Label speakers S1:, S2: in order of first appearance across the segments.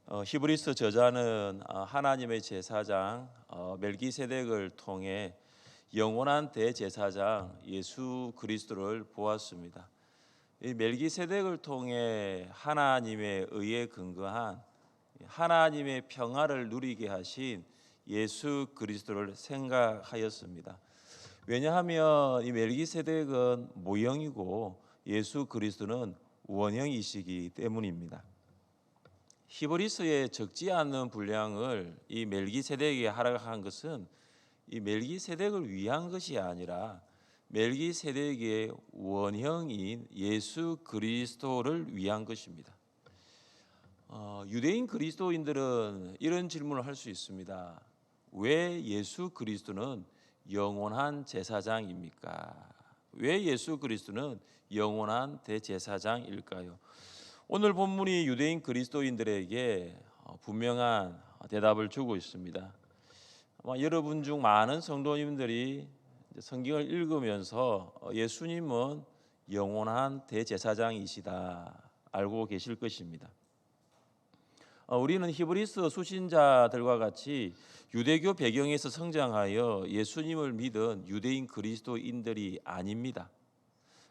S1: 히브리서 저자는 하나님의 제사장 멜기세덱을 통해 영원한 대제사장 예수 그리스도를 보았습니다. 이 멜기세덱을 통해 하나님의 의에 근거한 하나님의 평화를 누리게 하신 예수 그리스도를 생각하였습니다. 왜냐하면 이 멜기세덱은 모형이고 예수 그리스도는 원형이시기 때문입니다. 히브리서에 적지 않은 분량을 이 멜기세덱에게 허락한 것은 이 멜기세덱을 위한 것이 아니라 멜기세덱의 원형인 예수 그리스도를 위한 것입니다. 유대인 그리스도인들은 이런 질문을 할 수 있습니다. 왜 예수 그리스도는 영원한 제사장입니까? 왜 예수 그리스도는 영원한 대제사장일까요? 오늘 본문이 유대인 그리스도인들에게 분명한 대답을 주고 있습니다. 아마 여러분 중 많은 성도님들이 성경을 읽으면서 예수님은 영원한 대제사장이시다 알고 계실 것입니다. 우리는 히브리서 수신자들과 같이 유대교 배경에서 성장하여 예수님을 믿은 유대인 그리스도인들이 아닙니다.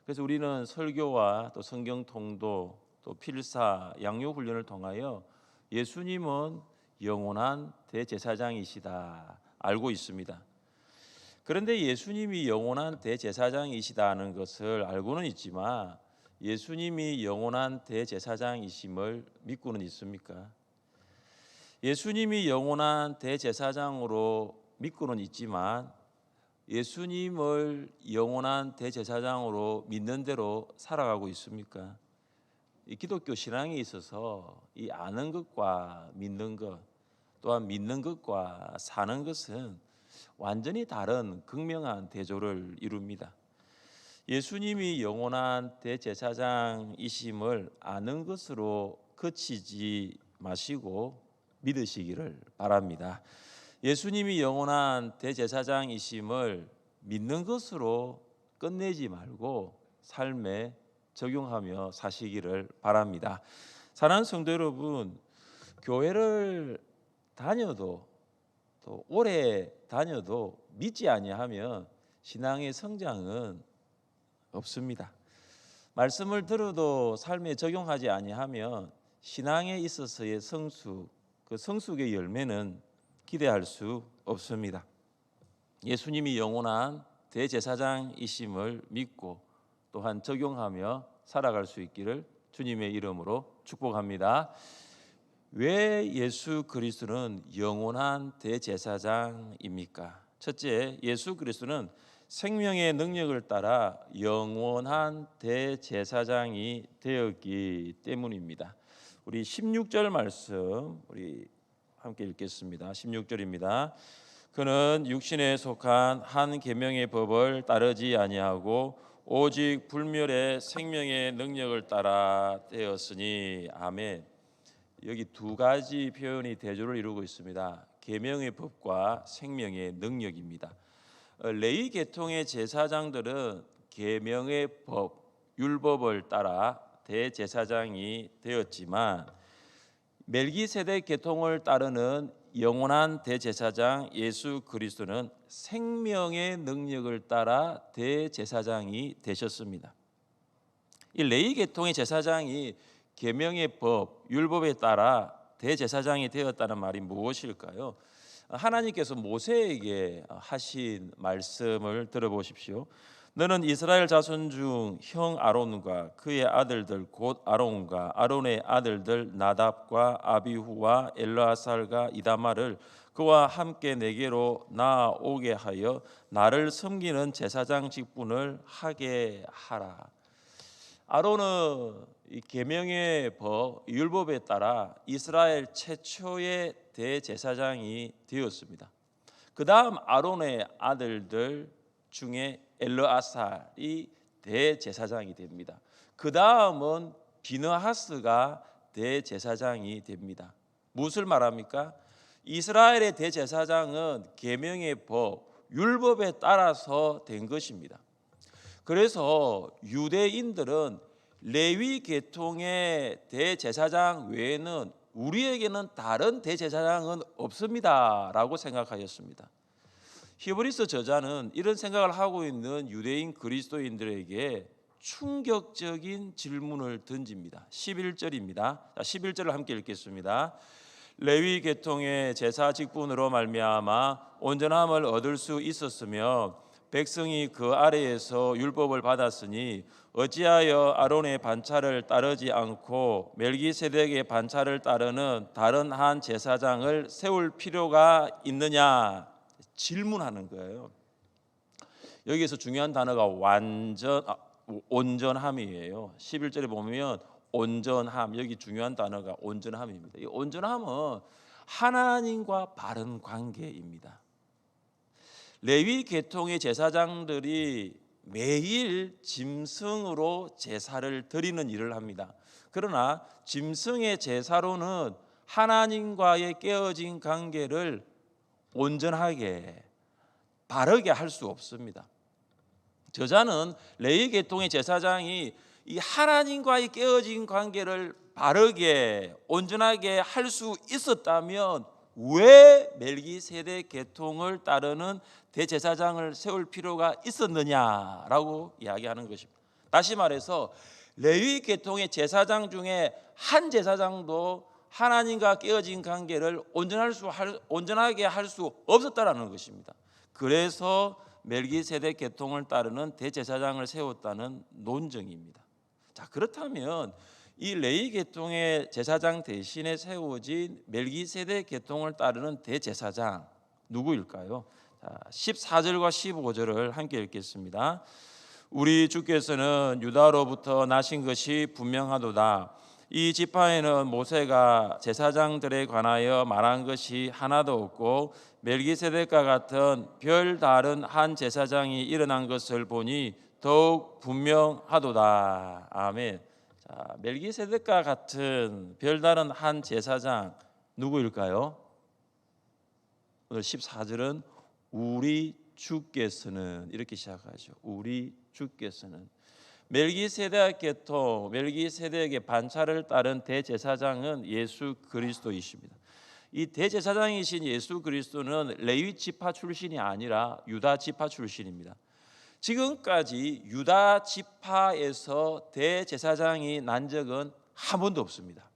S1: 그래서 우리는 설교와 또 성경 통도 또 필사, 양육 훈련을 통하여 예수님은 영원한 대제사장이시다 알고 있습니다. 그런데 예수님이 영원한 대제사장이시다는 것을 알고는 있지만 예수님이 영원한 대제사장이심을 믿고는 있습니까? 예수님이 영원한 대제사장으로 믿고는 있지만 예수님을 영원한 대제사장으로 믿는 대로 살아가고 있습니까? 이 기독교 신앙에 있어서 이 아는 것과 믿는 것, 또한 믿는 것과 사는 것은 완전히 다른 극명한 대조를 이룹니다. 예수님이 영원한 대제사장이심을 아는 것으로 그치지 마시고 믿으시기를 바랍니다. 예수님이 영원한 대제사장이심을 믿는 것으로 끝내지 말고 삶에 적용하며 사시기를 바랍니다. 사랑하는 성도 여러분, 교회를 다녀도 또 오래 다녀도 믿지 아니하면 신앙의 성장은 없습니다. 말씀을 들어도 삶에 적용하지 아니하면 신앙에 있어서의 성숙, 그 성숙의 열매는 기대할 수 없습니다. 예수님이 영원한 대제사장이심을 믿고 또한 적용하며 살아갈 수 있기를 주님의 이름으로 축복합니다. 왜 예수 그리스도는 영원한 대제사장입니까? 첫째, 예수 그리스도는 생명의 능력을 따라 영원한 대제사장이 되었기 때문입니다. 우리 16절 말씀 우리 함께 읽겠습니다. 16절입니다. 그는 육신에 속한 한 계명의 법을 따르지 아니하고 오직 불멸의 생명의 능력을 따라 되었으니. 아멘. 여기 두 가지 표현이 대조를 이루고 있습니다. 계명의 법과 생명의 능력입니다. 레위 계통의 제사장들은 계명의 법, 율법을 따라 대제사장이 되었지만 멜기세덱 계통을 따르는 영원한 대제사장 예수 그리스도는 생명의 능력을 따라 대제사장이 되셨습니다. 이 레위 계통의 제사장이 계명의 법, 율법에 따라 대제사장이 되었다는 말이 무엇일까요? 하나님께서 모세에게 하신 말씀을 들어보십시오. 너는 이스라엘 자손 중 형 아론과 그의 아들들 곧 아론과 아론의 아들들 나답과 아비후와 엘르아살과 이다마를 그와 함께 내게로 나오게 하여 나를 섬기는 제사장 직분을 하게 하라. 아론은 이 계명의 법, 율법에 따라 이스라엘 최초의 대제사장이 되었습니다. 그 다음 아론의 아들들 중에 엘르아살이 대제사장이 됩니다. 그 다음은 비느하스가 대제사장이 됩니다. 무엇을 말합니까? 이스라엘의 대제사장은 계명의 법, 율법에 따라서 된 것입니다. 그래서 유대인들은 레위 계통의 대제사장 외에는 우리에게는 다른 대제사장은 없습니다 라고 생각하였습니다. 히브리서 저자는 이런 생각을 하고 있는 유대인 그리스도인들에게 충격적인 질문을 던집니다. 11절입니다. 11절을 함께 읽겠습니다. 레위 계통의 제사 직분으로 말미암아 온전함을 얻을 수 있었으며 백성이 그 아래에서 율법을 받았으니 어찌하여 아론의 반차를 따르지 않고 멜기세덱의 반차를 따르는 다른 한 제사장을 세울 필요가 있느냐 질문하는 거예요. 여기에서 중요한 단어가 온전함이에요. 11절에 보면 온전함, 여기 중요한 단어가 온전함입니다. 이 온전함은 하나님과 바른 관계입니다. 레위 계통의 제사장들이 매일 짐승으로 제사를 드리는 일을 합니다. 그러나 짐승의 제사로는 하나님과의 깨어진 관계를 온전하게 바르게 할 수 없습니다. 저자는 레위 계통의 제사장이 이 하나님과의 깨어진 관계를 바르게 온전하게 할 수 있었다면 왜 멜기세덱 계통을 따르는 대제사장을 세울 필요가 있었느냐라고 이야기하는 것입니다. 다시 말해서 레위 계통의 제사장 중에 한 제사장도 하나님과 깨어진 관계를 온전하게 할 수 없었다라는 것입니다. 그래서 멜기세덱 계통을 따르는 대제사장을 세웠다는 논증입니다. 자, 그렇다면 이 레위 계통의 제사장 대신에 세워진 멜기세덱 계통을 따르는 대제사장 누구일까요? 자, 14절과 15절을 함께 읽겠습니다. 우리 주께서는 유다로부터 나신 것이 분명하도다. 이 지파에는 모세가 제사장들에 관하여 말한 것이 하나도 없고 멜기세덱과 같은 별다른 한 제사장이 일어난 것을 보니 더욱 분명하도다. 아멘. 자, 멜기세덱과 같은 별다른 한 제사장 누구일까요? 오늘 14절은 우리 주께서는 이렇게 시작하죠. 우리 주께서는. 멜기세덱 계통, 멜기세덱의 반차를 따른 대제사장은 예수 그리스도이십니다. 이 대제사장이신 예수 그리스도는 레위 지파 출신이 아니라 유다 지파 출신입니다. 지금까지 유다 지파에서 대제사장이 난 적은 한 번도 없습니다.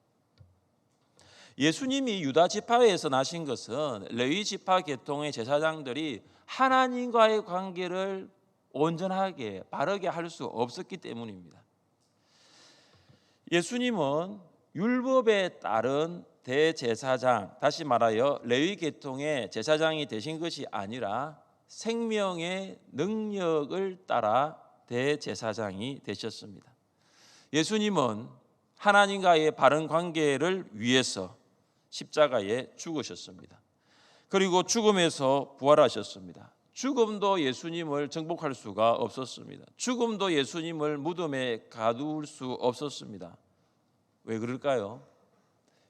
S1: 예수님이 유다 지파에서 나신 것은 레위 지파 계통의 제사장들이 하나님과의 관계를 온전하게 바르게 할 수 없었기 때문입니다. 예수님은 율법에 따른 대제사장, 다시 말하여 레위 계통의 제사장이 되신 것이 아니라 생명의 능력을 따라 대제사장이 되셨습니다. 예수님은 하나님과의 바른 관계를 위해서 십자가에 죽으셨습니다. 그리고 죽음에서 부활하셨습니다. 죽음도 예수님을 정복할 수가 없었습니다. 죽음도 예수님을 무덤에 가둘 수 없었습니다. 왜 그럴까요?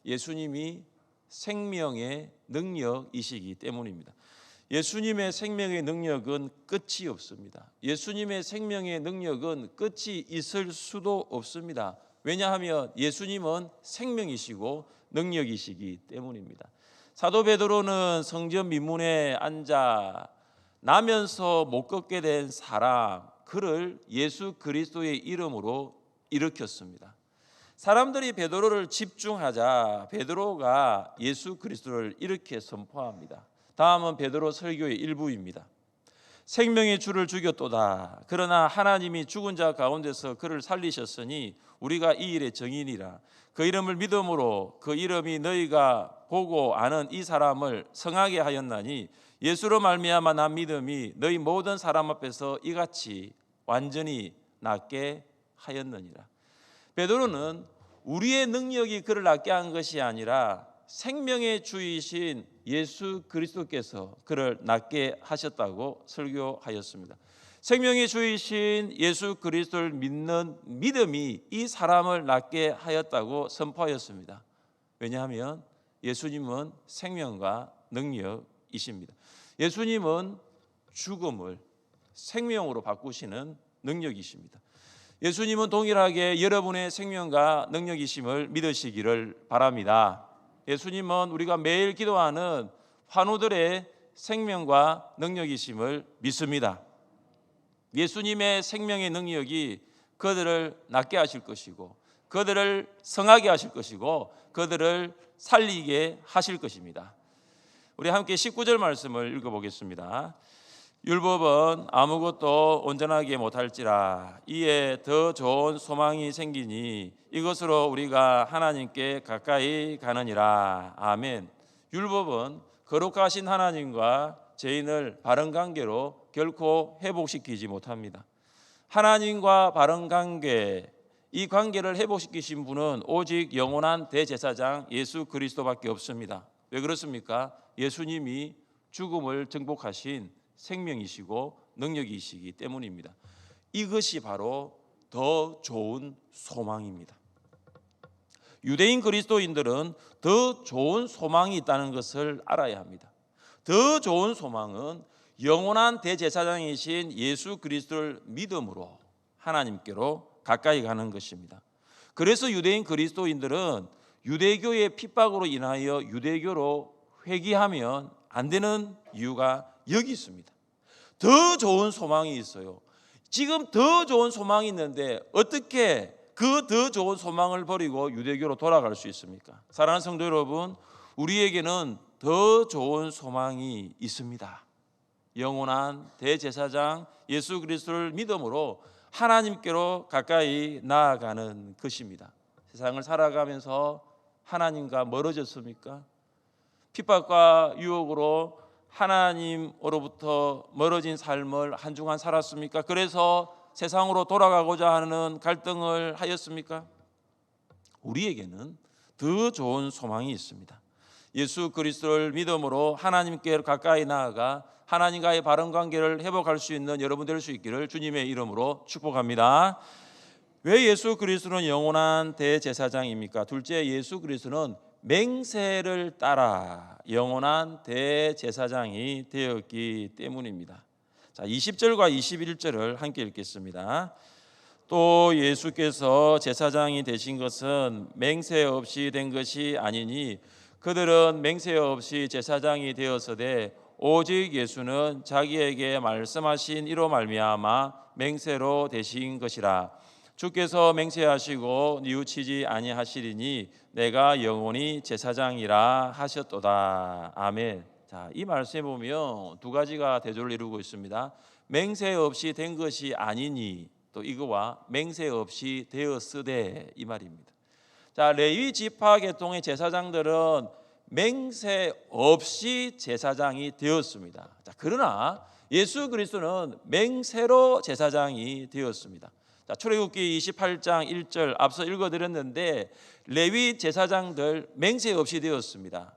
S1: 예수님이 생명의 능력이시기 때문입니다. 예수님의 생명의 능력은 끝이 없습니다. 예수님의 생명의 능력은 끝이 있을 수도 없습니다. 왜냐하면 예수님은 생명이시고 능력이시기 때문입니다. 사도 베드로는 성전 민문에 앉아 나면서 못 걷게 된 사람, 그를 예수 그리스도의 이름으로 일으켰습니다. 사람들이 베드로를 집중하자 베드로가 예수 그리스도를 이렇게 선포합니다. 다음은 베드로 설교의 일부입니다. 생명의 주를 죽였도다. 그러나 하나님이 죽은 자 가운데서 그를 살리셨으니 우리가 이 일의 증인이라. 그 이름을 믿음으로 그 이름이 너희가 보고 아는 이 사람을 성하게 하였나니 예수로 말미암아 난 믿음이 너희 모든 사람 앞에서 이같이 완전히 낫게 하였느니라. 베드로는 우리의 능력이 그를 낫게 한 것이 아니라 생명의 주이신 예수 그리스도께서 그를 낫게 하셨다고 설교하였습니다. 생명의 주이신 예수 그리스도를 믿는 믿음이 이 사람을 낫게 하였다고 선포하였습니다. 왜냐하면 예수님은 생명과 능력이십니다. 예수님은 죽음을 생명으로 바꾸시는 능력이십니다. 예수님은 동일하게 여러분의 생명과 능력이심을 믿으시기를 바랍니다. 예수님은 우리가 매일 기도하는 환우들의 생명과 능력이심을 믿습니다. 예수님의 생명의 능력이 그들을 낫게 하실 것이고 그들을 성하게 하실 것이고 그들을 살리게 하실 것입니다. 우리 함께 19절 말씀을 읽어보겠습니다. 율법은 아무것도 온전하게 못할지라 이에 더 좋은 소망이 생기니 이것으로 우리가 하나님께 가까이 가느니라. 아멘. 율법은 거룩하신 하나님과 죄인을 바른 관계로 결코 회복시키지 못합니다. 하나님과 바른 관계, 이 관계를 회복시키신 분은 오직 영원한 대제사장 예수 그리스도밖에 없습니다. 왜 그렇습니까? 예수님이 죽음을 정복하신 생명이시고 능력이시기 때문입니다. 이것이 바로 더 좋은 소망입니다. 유대인 그리스도인들은 더 좋은 소망이 있다는 것을 알아야 합니다. 더 좋은 소망은 영원한 대제사장이신 예수 그리스도를 믿음으로 하나님께로 가까이 가는 것입니다. 그래서 유대인 그리스도인들은 유대교의 핍박으로 인하여 유대교로 회귀하면 안 되는 이유가 여기 있습니다. 더 좋은 소망이 있어요. 지금 더 좋은 소망이 있는데 어떻게 그 더 좋은 소망을 버리고 유대교로 돌아갈 수 있습니까? 사랑하는 성도 여러분, 우리에게는 더 좋은 소망이 있습니다. 영원한 대제사장 예수 그리스도를 믿음으로 하나님께로 가까이 나아가는 것입니다. 세상을 살아가면서 하나님과 멀어졌습니까? 핍박과 유혹으로 하나님으로부터 멀어진 삶을 한중한 살았습니까? 그래서 세상으로 돌아가고자 하는 갈등을 하였습니까? 우리에게는 더 좋은 소망이 있습니다. 예수 그리스도를 믿음으로 하나님께 가까이 나아가 하나님과의 바른 관계를 회복할 수 있는 여러분 될 수 있기를 주님의 이름으로 축복합니다. 왜 예수 그리스도는 영원한 대제사장입니까? 둘째, 예수 그리스도는 맹세를 따라 영원한 대제사장이 되었기 때문입니다. 자, 20절과 21절을 함께 읽겠습니다. 또 예수께서 제사장이 되신 것은 맹세 없이 된 것이 아니니 그들은 맹세 없이 제사장이 되었으되 오직 예수는 자기에게 말씀하신 이로 말미암아 맹세로 되신 것이라. 주께서 맹세하시고 뉘우치지 아니하시리니 내가 영원히 제사장이라 하셨도다. 아멘. 자, 이 말씀에 보면 두 가지가 대조를 이루고 있습니다. 맹세 없이 된 것이 아니니, 또 이거와 맹세 없이 되었으되, 이 말입니다. 자, 레위 지파 계통의 제사장들은 맹세 없이 제사장이 되었습니다. 자, 그러나 예수 그리스도는 맹세로 제사장이 되었습니다. 자, 출애굽기 28장 1절 앞서 읽어드렸는데 레위 제사장들 맹세 없이 되었습니다.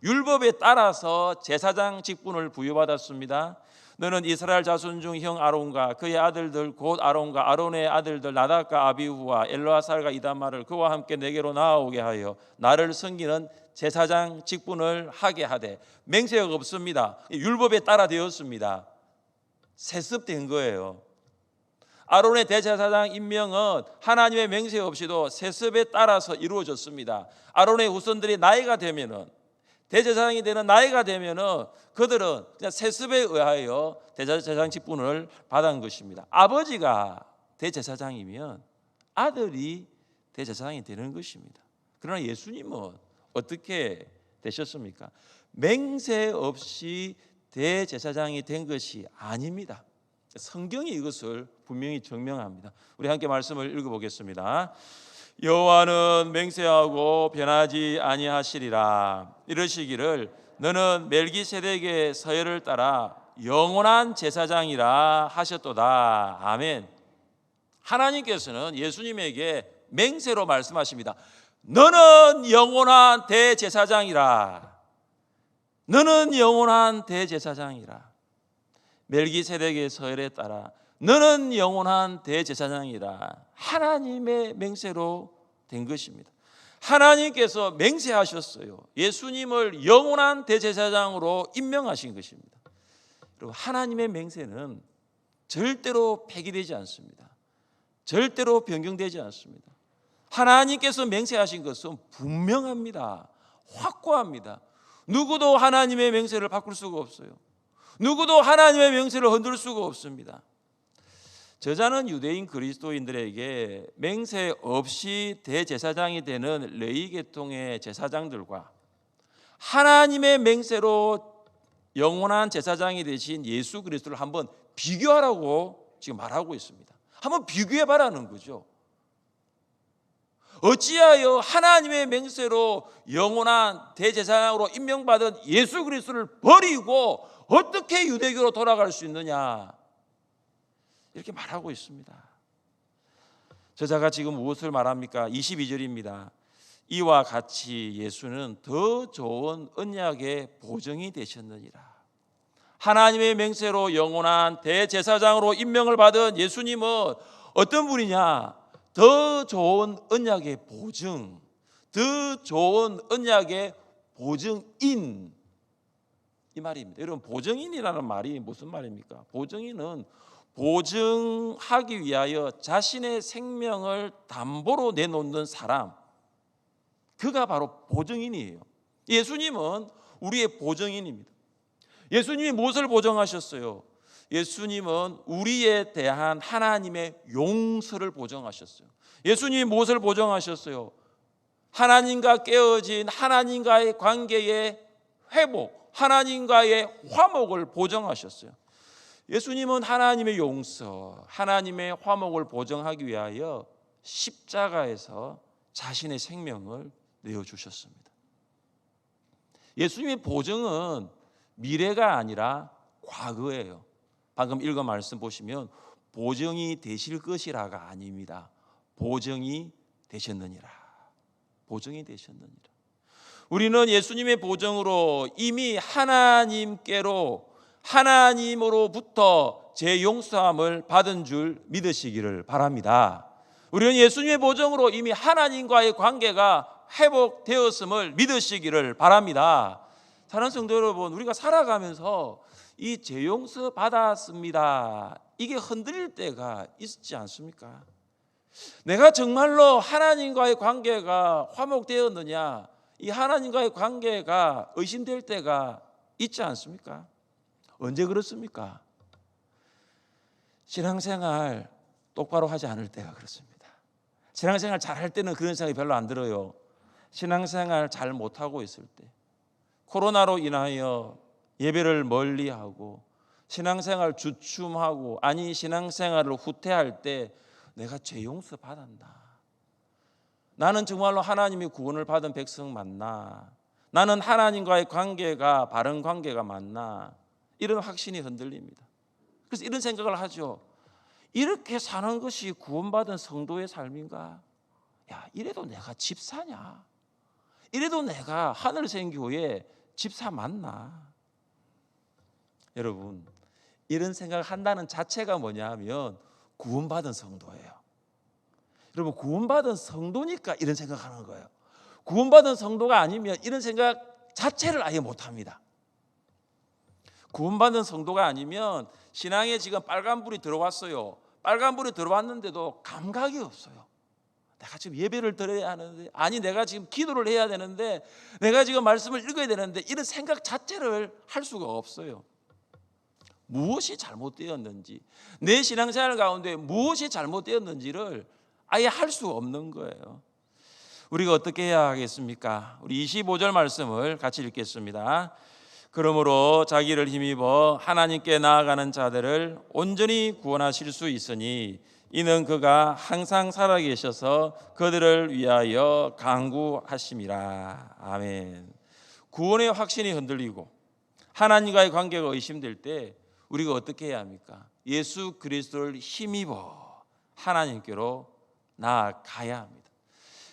S1: 율법에 따라서 제사장 직분을 부여받았습니다. 너는 이스라엘 자손 중 형 아론과 그의 아들들 곧 아론과 아론의 아들들 나답과 아비후와 엘르아살과 이다말을 그와 함께 내게로 나아오게 하여 나를 섬기는 제사장 직분을 하게 하되, 맹세가 없습니다. 율법에 따라 되었습니다. 세습된 거예요. 아론의 대제사장 임명은 하나님의 맹세 없이도 세습에 따라서 이루어졌습니다. 아론의 후손들이 나이가 되면은, 대제사장이 되는 나이가 되면은 그들은 그냥 세습에 의하여 대제사장 직분을 받은 것입니다. 아버지가 대제사장이면 아들이 대제사장이 되는 것입니다. 그러나 예수님은 어떻게 되셨습니까? 맹세 없이 대제사장이 된 것이 아닙니다. 성경이 이것을 분명히 증명합니다. 우리 함께 말씀을 읽어보겠습니다. 여호와는 맹세하고 변하지 아니하시리라. 이르시기를 너는 멜기세덱의 서열을 따라 영원한 제사장이라 하셨도다. 아멘. 하나님께서는 예수님에게 맹세로 말씀하십니다. 너는 영원한 대제사장이라. 너는 영원한 대제사장이라. 멜기세덱의 서열에 따라 너는 영원한 대제사장이라. 하나님의 맹세로 된 것입니다. 하나님께서 맹세하셨어요. 예수님을 영원한 대제사장으로 임명하신 것입니다. 그리고 하나님의 맹세는 절대로 폐기되지 않습니다. 절대로 변경되지 않습니다. 하나님께서 맹세하신 것은 분명합니다. 확고합니다. 누구도 하나님의 맹세를 바꿀 수가 없어요. 누구도 하나님의 맹세를 흔들 수가 없습니다. 저자는 유대인 그리스도인들에게 맹세 없이 대제사장이 되는 레위 계통의 제사장들과 하나님의 맹세로 영원한 제사장이 되신 예수 그리스도를 한번 비교하라고 지금 말하고 있습니다. 한번 비교해 봐라는 거죠. 어찌하여 하나님의 맹세로 영원한 대제사장으로 임명받은 예수 그리스도를 버리고 어떻게 유대교로 돌아갈 수 있느냐, 이렇게 말하고 있습니다. 저자가 지금 무엇을 말합니까? 22절입니다. 이와 같이 예수는 더 좋은 언약의 보증이 되셨느니라. 하나님의 맹세로 영원한 대제사장으로 임명을 받은 예수님은 어떤 분이냐? 더 좋은 언약의 보증, 더 좋은 언약의 보증인, 이 말입니다. 여러분, 보증인이라는 말이 무슨 말입니까? 보증인은 보증하기 위하여 자신의 생명을 담보로 내놓는 사람, 그가 바로 보증인이에요. 예수님은 우리의 보증인입니다. 예수님이 무엇을 보증하셨어요? 예수님은 우리에 대한 하나님의 용서를 보증하셨어요. 예수님이 무엇을 보증하셨어요? 하나님과 깨어진 하나님과의 관계의 회복, 하나님과의 화목을 보증하셨어요. 예수님은 하나님의 용서, 하나님의 화목을 보증하기 위하여 십자가에서 자신의 생명을 내어주셨습니다. 예수님의 보증은 미래가 아니라 과거예요. 방금 읽은 말씀 보시면 보증이 되실 것이라가 아닙니다. 보증이 되셨느니라. 보증이 되셨느니라. 우리는 예수님의 보증으로 이미 하나님으로부터 제 용서함을 받은 줄 믿으시기를 바랍니다. 우리는 예수님의 보증으로 이미 하나님과의 관계가 회복되었음을 믿으시기를 바랍니다. 사랑하는 성도 여러분, 우리가 살아가면서 이 재용서 받았습니다, 이게 흔들릴 때가 있지 않습니까? 내가 정말로 하나님과의 관계가 화목되었느냐, 이 하나님과의 관계가 의심될 때가 있지 않습니까? 언제 그렇습니까? 신앙생활 똑바로 하지 않을 때가 그렇습니다. 신앙생활 잘할 때는 그런 생각이 별로 안 들어요. 신앙생활 잘 못하고 있을 때, 코로나로 인하여 예배를 멀리하고 신앙생활 주춤하고, 아니 신앙생활을 후퇴할 때 내가 죄 용서 받았나? 나는 정말로 하나님의 구원을 받은 백성 맞나? 나는 하나님과의 관계가 바른 관계가 맞나? 이런 확신이 흔들립니다. 그래서 이런 생각을 하죠. 이렇게 사는 것이 구원받은 성도의 삶인가? 야, 이래도 내가 집사냐? 이래도 내가 하늘생교회 집사 맞나? 여러분, 이런 생각을 한다는 자체가 뭐냐 하면 구원받은 성도예요. 여러분, 구원받은 성도니까 이런 생각하는 거예요. 구원받은 성도가 아니면 이런 생각 자체를 아예 못합니다. 구원받은 성도가 아니면 신앙에 지금 빨간불이 들어왔어요. 빨간불이 들어왔는데도 감각이 없어요. 내가 지금 예배를 드려야 하는데, 아니 내가 지금 기도를 해야 되는데, 내가 지금 말씀을 읽어야 되는데, 이런 생각 자체를 할 수가 없어요. 무엇이 잘못되었는지, 내 신앙생활 가운데 무엇이 잘못되었는지를 아예 할 수 없는 거예요. 우리가 어떻게 해야 하겠습니까? 우리 25절 말씀을 같이 읽겠습니다. 그러므로 자기를 힘입어 하나님께 나아가는 자들을 온전히 구원하실 수 있으니 이는 그가 항상 살아계셔서 그들을 위하여 간구하심이라. 아멘. 구원의 확신이 흔들리고 하나님과의 관계가 의심될 때 우리가 어떻게 해야 합니까? 예수 그리스도를 힘입어 하나님께로 나아가야 합니다.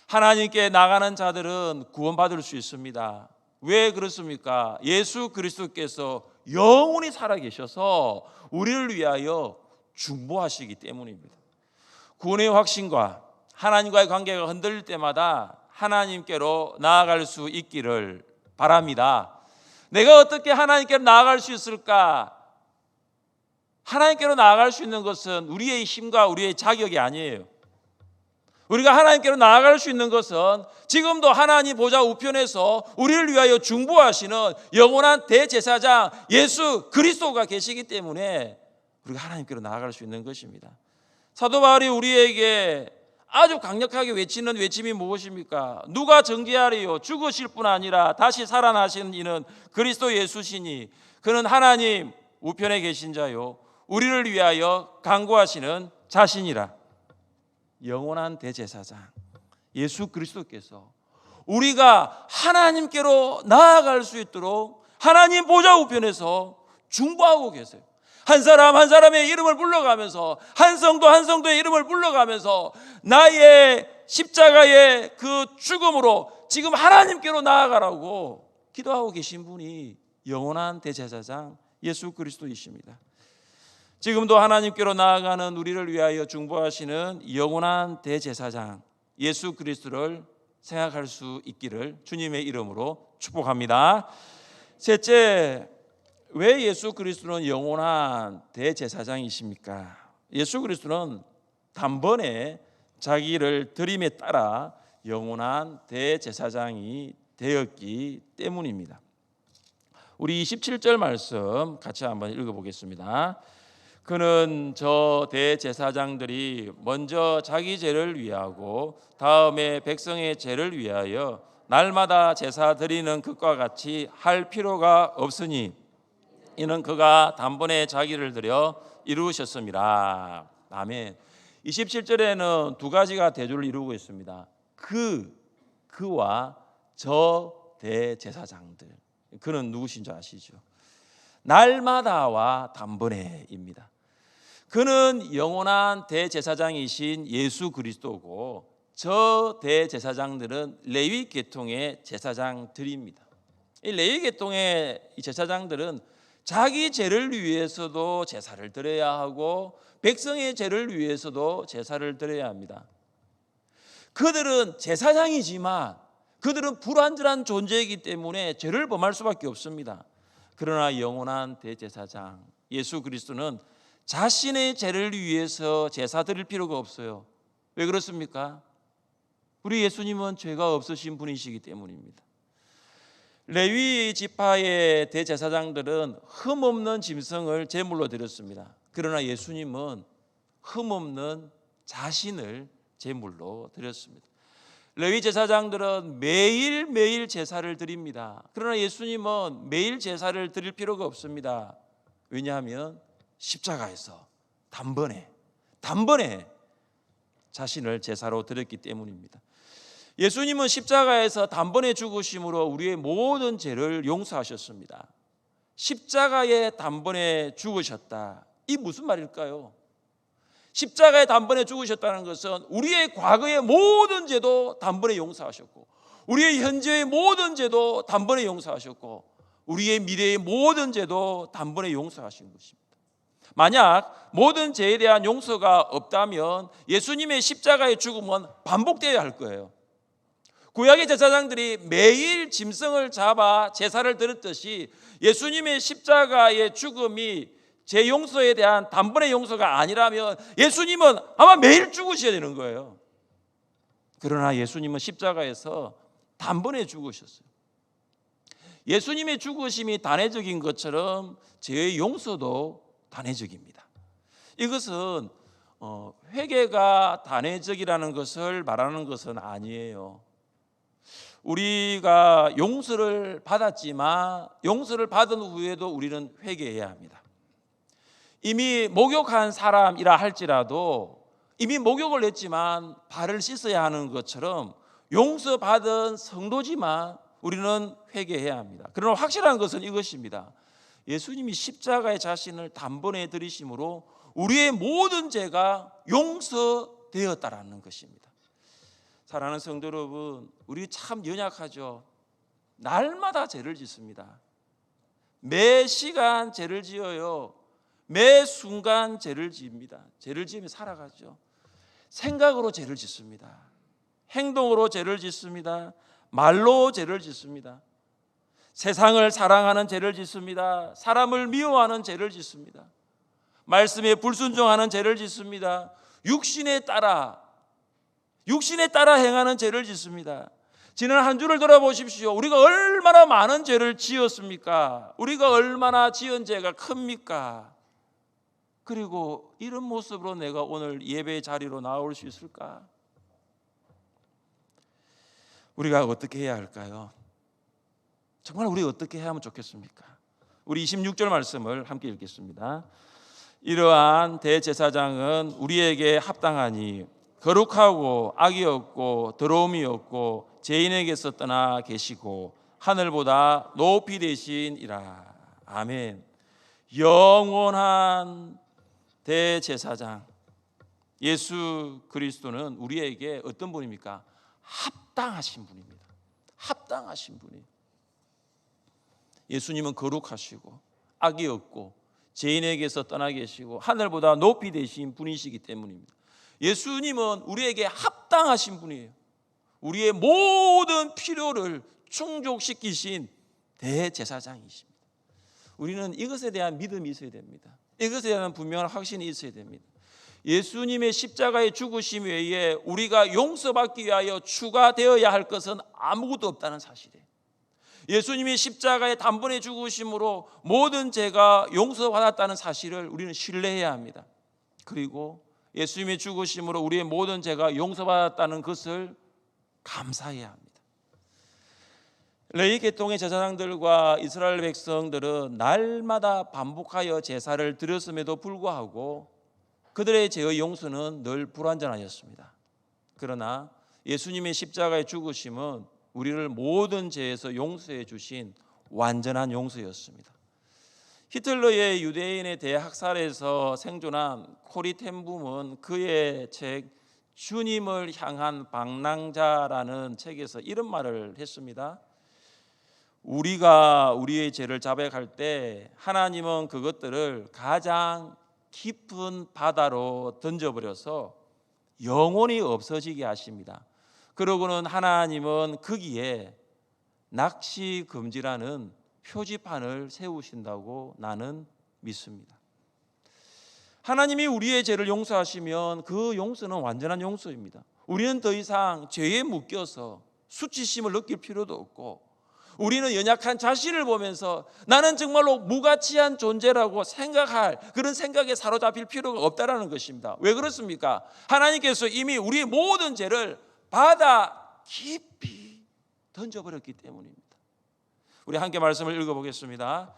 S1: 하나님께 나가는 자들은 구원받을 수 있습니다. 왜 그렇습니까? 예수 그리스도께서 영원히 살아계셔서 우리를 위하여 중보하시기 때문입니다. 구원의 확신과 하나님과의 관계가 흔들릴 때마다 하나님께로 나아갈 수 있기를 바랍니다. 내가 어떻게 하나님께로 나아갈 수 있을까? 하나님께로 나아갈 수 있는 것은 우리의 힘과 우리의 자격이 아니에요. 우리가 하나님께로 나아갈 수 있는 것은 지금도 하나님 보좌 우편에서 우리를 위하여 중보하시는 영원한 대제사장 예수 그리스도가 계시기 때문에 우리가 하나님께로 나아갈 수 있는 것입니다. 사도 바울이 우리에게 아주 강력하게 외치는 외침이 무엇입니까? 누가 정죄하리요? 죽으실 뿐 아니라 다시 살아나신 이는 그리스도 예수시니 그는 하나님 우편에 계신 자요 우리를 위하여 간구하시는 자신이라. 영원한 대제사장 예수 그리스도께서 우리가 하나님께로 나아갈 수 있도록 하나님 보좌 우편에서 중보하고 계세요. 한 사람 한 사람의 이름을 불러가면서 한 성도 한 성도의 이름을 불러가면서 나의 십자가의 그 죽음으로 지금 하나님께로 나아가라고 기도하고 계신 분이 영원한 대제사장 예수 그리스도이십니다. 지금도 하나님께로 나아가는 우리를 위하여 중보하시는 영원한 대제사장 예수 그리스도를 생각할 수 있기를 주님의 이름으로 축복합니다. 셋째, 왜 예수 그리스도는 영원한 대제사장이십니까? 예수 그리스도는 단번에 자기를 드림에 따라 영원한 대제사장이 되었기 때문입니다. 우리 27절 말씀 같이 한번 읽어보겠습니다. 그는 저 대제사장들이 먼저 자기 죄를 위하고 다음에 백성의 죄를 위하여 날마다 제사 드리는 것과 같이 할 필요가 없으니 이는 그가 단번에 자기를 드려 이루셨습니다. 아멘. 27절에는 두 가지가 대조를 이루고 있습니다. 그와 저 대제사장들. 그는 누구신 줄 아시죠? 날마다와 단번에입니다. 그는 영원한 대제사장이신 예수 그리스도고 저 대제사장들은 레위 계통의 제사장들입니다. 이 레위 계통의 제사장들은 자기 죄를 위해서도 제사를 드려야 하고 백성의 죄를 위해서도 제사를 드려야 합니다. 그들은 제사장이지만 그들은 불완전한 존재이기 때문에 죄를 범할 수밖에 없습니다. 그러나 영원한 대제사장 예수 그리스도는 자신의 죄를 위해서 제사 드릴 필요가 없어요. 왜 그렇습니까? 우리 예수님은 죄가 없으신 분이시기 때문입니다. 레위 지파의 대제사장들은 흠없는 짐승을 제물로 드렸습니다. 그러나 예수님은 흠없는 자신을 제물로 드렸습니다. 레위 제사장들은 매일매일 제사를 드립니다. 그러나 예수님은 매일 제사를 드릴 필요가 없습니다. 왜냐하면 십자가에서 단번에 자신을 제사로 드렸기 때문입니다. 예수님은 십자가에서 단번에 죽으심으로 우리의 모든 죄를 용서하셨습니다. 십자가에 단번에 죽으셨다. 이 무슨 말일까요? 십자가에 단번에 죽으셨다는 것은 우리의 과거의 모든 죄도 단번에 용서하셨고 우리의 현재의 모든 죄도 단번에 용서하셨고 우리의 미래의 모든 죄도 단번에 용서하신 것입니다. 만약 모든 죄에 대한 용서가 없다면 예수님의 십자가의 죽음은 반복되어야 할 거예요. 구약의 제사장들이 매일 짐승을 잡아 제사를 드렸듯이 예수님의 십자가의 죽음이 죄 용서에 대한 단번의 용서가 아니라면 예수님은 아마 매일 죽으셔야 되는 거예요. 그러나 예수님은 십자가에서 단번에 죽으셨어요. 예수님의 죽으심이 단회적인 것처럼 죄의 용서도 단회적입니다. 이것은 회개가 단회적이라는 것을 말하는 것은 아니에요. 우리가 용서를 받았지만 용서를 받은 후에도 우리는 회개해야 합니다. 이미 목욕한 사람이라 할지라도 이미 목욕을 했지만 발을 씻어야 하는 것처럼 용서받은 성도지만 우리는 회개해야 합니다. 그러나 확실한 것은 이것입니다. 예수님이 십자가의 자신을 단번에 들이심으로 우리의 모든 죄가 용서되었다라는 것입니다. 사랑하는 성도 여러분, 우리 참 연약하죠. 날마다 죄를 짓습니다. 매 시간 죄를 지어요. 매 순간 죄를 지입니다. 죄를 지으며 살아가죠. 생각으로 죄를 짓습니다. 행동으로 죄를 짓습니다. 말로 죄를 짓습니다. 세상을 사랑하는 죄를 짓습니다. 사람을 미워하는 죄를 짓습니다. 말씀에 불순종하는 죄를 짓습니다. 육신에 따라 육신에 따라 행하는 죄를 짓습니다. 지난 한 주를 돌아보십시오. 우리가 얼마나 많은 죄를 지었습니까? 우리가 얼마나 지은 죄가 큽니까? 그리고 이런 모습으로 내가 오늘 예배 자리로 나올 수 있을까? 우리가 어떻게 해야 할까요? 정말 우리가 어떻게 해야 하면 좋겠습니까? 우리 26절 말씀을 함께 읽겠습니다. 이러한 대제사장은 우리에게 합당하니 거룩하고 악이 없고 더러움이 없고 죄인에게서 떠나 계시고 하늘보다 높이 되시니라. 아멘. 영원한 대제사장 예수 그리스도는 우리에게 어떤 분입니까? 합당하신 분입니다. 합당하신 분이에요. 예수님은 거룩하시고 악이 없고 죄인에게서 떠나 계시고 하늘보다 높이 되신 분이시기 때문입니다. 예수님은 우리에게 합당하신 분이에요. 우리의 모든 필요를 충족시키신 대제사장이십니다. 우리는 이것에 대한 믿음이 있어야 됩니다. 이것에 대한 분명한 확신이 있어야 됩니다. 예수님의 십자가의 죽으심 외에 우리가 용서받기 위하여 추가되어야 할 것은 아무것도 없다는 사실이에요. 예수님이 십자가의 단번에 죽으심으로 모든 죄가 용서받았다는 사실을 우리는 신뢰해야 합니다. 그리고 예수님의 죽으심으로 우리의 모든 죄가 용서받았다는 것을 감사해야 합니다. 레위 계통의 제사장들과 이스라엘 백성들은 날마다 반복하여 제사를 드렸음에도 불구하고 그들의 죄의 용서는 늘 불완전하였습니다. 그러나 예수님의 십자가의 죽으심은 우리를 모든 죄에서 용서해 주신 완전한 용서였습니다. 히틀러의 유대인에 대해 학살에서 생존한 코리 텐붐은 그의 책 주님을 향한 방랑자라는 책에서 이런 말을 했습니다. 우리가 우리의 죄를 자백할 때 하나님은 그것들을 가장 깊은 바다로 던져버려서 영원히 없어지게 하십니다. 그러고는 하나님은 거기에 낚시 금지라는 표지판을 세우신다고 나는 믿습니다. 하나님이 우리의 죄를 용서하시면 그 용서는 완전한 용서입니다. 우리는 더 이상 죄에 묶여서 수치심을 느낄 필요도 없고, 우리는 연약한 자신을 보면서 나는 정말로 무가치한 존재라고 생각할 그런 생각에 사로잡힐 필요가 없다라는 것입니다. 왜 그렇습니까? 하나님께서 이미 우리의 모든 죄를 바다 깊이 던져버렸기 때문입니다. 우리 함께 말씀을 읽어보겠습니다.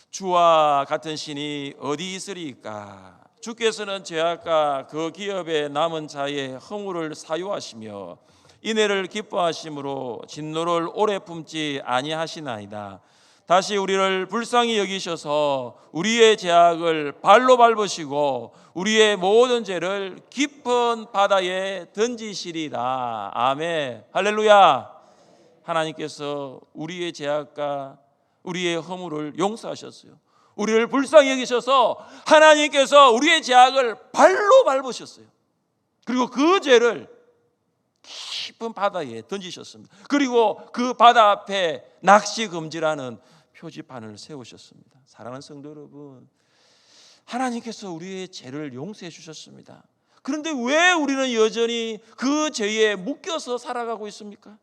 S1: 주와 같은 신이 어디 있으리까? 주께서는 죄악과 그 기업에 남은 자의 허물을 사유하시며 인애를 기뻐하심으로 진노를 오래 품지 아니하시나이다. 다시 우리를 불쌍히 여기셔서 우리의 죄악을 발로 밟으시고 우리의 모든 죄를 깊은 바다에 던지시리라. 아멘. 할렐루야. 하나님께서 우리의 죄악과 우리의 허물을 용서하셨어요. 우리를 불쌍히 여기셔서 하나님께서 우리의 죄악을 발로 밟으셨어요. 그리고 그 죄를 깊은 바다에 던지셨습니다. 그리고 그 바다 앞에 낚시 금지라는 표지판을 세우셨습니다. 사랑하는 성도 여러분, 하나님께서 우리의 죄를 용서해 주셨습니다. 그런데 왜 우리는 여전히 그 죄에 묶여서 살아가고 있습니까?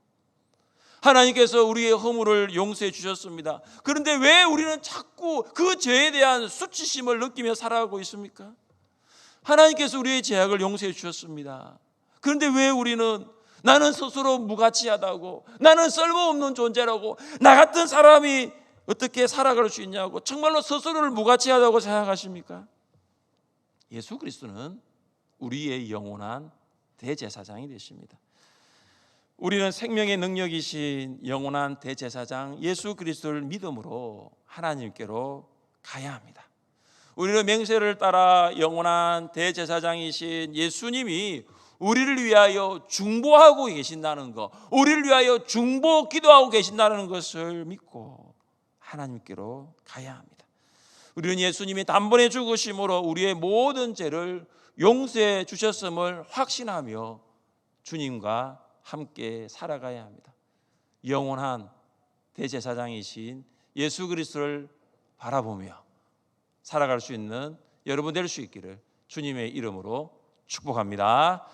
S1: 하나님께서 우리의 허물을 용서해 주셨습니다. 그런데 왜 우리는 자꾸 그 죄에 대한 수치심을 느끼며 살아가고 있습니까? 하나님께서 우리의 죄악을 용서해 주셨습니다. 그런데 왜 우리는 나는 스스로 무가치하다고, 나는 쓸모없는 존재라고, 나 같은 사람이 어떻게 살아갈 수 있냐고 정말로 스스로를 무가치하다고 생각하십니까? 예수 그리스도는 우리의 영원한 대제사장이 되십니다. 우리는 생명의 능력이신 영원한 대제사장 예수 그리스도를 믿음으로 하나님께로 가야 합니다. 우리는 맹세를 따라 영원한 대제사장이신 예수님이 우리를 위하여 중보하고 계신다는 것, 우리를 위하여 중보 기도하고 계신다는 것을 믿고 하나님께로 가야 합니다. 우리는 예수님이 단번에 죽으심으로 우리의 모든 죄를 용서해 주셨음을 확신하며 주님과 함께 살아가야 합니다. 영원한 대제사장이신 예수 그리스도를 바라보며 살아갈 수 있는 여러분 될 수 있기를 주님의 이름으로 축복합니다.